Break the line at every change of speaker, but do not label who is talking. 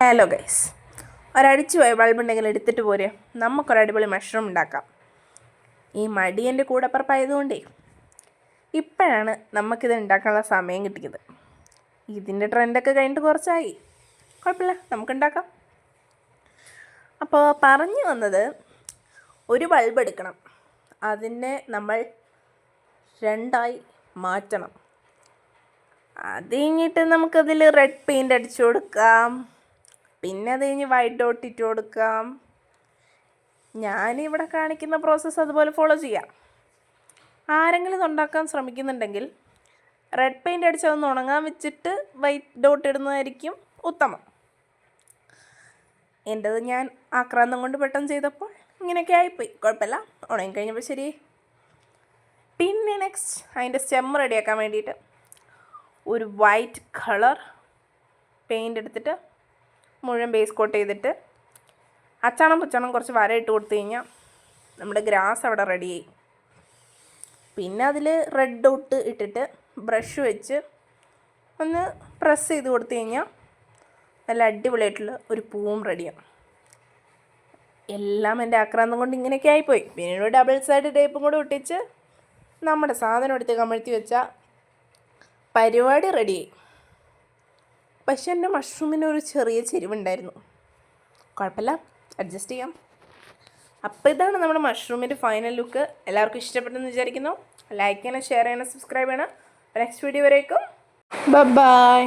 Hello guys, ഒരടിച്ചു പോയ ബൾബുണ്ടെങ്കിൽ എടുത്തിട്ട് പോരെ, നമുക്കൊരടിപൊളി മഷ്റൂം ഉണ്ടാക്കാം. ഈ മടിയൻ്റെ കൂടപ്പുറപ്പായതുകൊണ്ടേ ഇപ്പോഴാണ് നമുക്കിത് ഉണ്ടാക്കാനുള്ള സമയം കിട്ടിയത്. ഇതിൻ്റെ ട്രെൻഡൊക്കെ കഴിഞ്ഞിട്ട് കുറച്ചായി, കുഴപ്പമില്ല, നമുക്കുണ്ടാക്കാം. അപ്പോൾ പറഞ്ഞു വന്നത്, ഒരു ബൾബ് എടുക്കണം, അതിനെ നമ്മൾ രണ്ടായി മാറ്റണം. അത് കഴിഞ്ഞിട്ട് നമുക്കതിൽ റെഡ് പെയിൻ്റ് അടിച്ചു കൊടുക്കാം. പിന്നെ അത് കഴിഞ്ഞ് വൈറ്റ് ഡോട്ട് ഇട്ട് കൊടുക്കാം. ഞാനിവിടെ കാണിക്കുന്ന പ്രോസസ്സ് അതുപോലെ ഫോളോ ചെയ്യാം. ആരെങ്കിലും ഇത് ഉണ്ടാക്കാൻ ശ്രമിക്കുന്നുണ്ടെങ്കിൽ റെഡ് പെയിൻ്റ് അടിച്ചതൊന്ന് ഉണങ്ങാൻ വെച്ചിട്ട് വൈറ്റ് ഡോട്ട് ഇടുന്നതായിരിക്കും ഉത്തമം. എൻ്റേത് ഞാൻ ആക്രാന്തം കൊണ്ട് പെട്ടെന്ന് ചെയ്തപ്പോൾ ഇങ്ങനെയൊക്കെ ആയിപ്പോയി, കുഴപ്പമില്ല, ഉണങ്ങി കഴിഞ്ഞപ്പോൾ ശരി. പിന്നെ നെക്സ്റ്റ് അതിൻ്റെ സ്റ്റെം റെഡിയാക്കാൻ വേണ്ടിയിട്ട് ഒരു വൈറ്റ് കളർ പെയിൻ്റ് എടുത്തിട്ട് മുഴുവൻ ബേസ് കോട്ട് ചെയ്തിട്ട് അച്ചാണം പുച്ചാണം കുറച്ച് വര ഇട്ട് കൊടുത്തു കഴിഞ്ഞാൽ നമ്മുടെ ഗ്രാസ് അവിടെ റെഡിയായി. പിന്നെ അതിൽ റെഡ് ഡോട്ട് ഇട്ടിട്ട് ബ്രഷ് വെച്ച് ഒന്ന് പ്രസ് ചെയ്ത് കൊടുത്തു കഴിഞ്ഞാൽ നല്ല അടിപൊളിയായിട്ടുള്ള ഒരു പൂവും റെഡിയാണ്. എല്ലാം എൻ്റെ ആക്രാന്തം കൊണ്ട് ഇങ്ങനെയൊക്കെ ആയിപ്പോയി. പിന്നെ ഒരു ഡബിൾ സൈഡ് ടേപ്പും കൂടെ ഒട്ടിച്ച് നമ്മുടെ സാധനം എടുത്ത് കമഴ്ത്തി വെച്ചാൽ പരിപാടി റെഡിയായി. പക്ഷെ എൻ്റെ മഷ്റൂമിന് ഒരു ചെറിയ ചെരിവുണ്ടായിരുന്നു, കുഴപ്പമില്ല, അഡ്ജസ്റ്റ് ചെയ്യാം. അപ്പോൾ ഇതാണ് നമ്മുടെ മഷ്റൂമിൻ്റെ ഫൈനൽ ലുക്ക്. എല്ലാവർക്കും ഇഷ്ടപ്പെട്ടെന്ന് വിചാരിക്കുന്നു. ലൈക്ക് ചെയ്യണം, ഷെയർ ചെയ്യണം, സബ്സ്ക്രൈബ് ചെയ്യണം. നെക്സ്റ്റ് വീഡിയോ വരേക്കും ബൈ.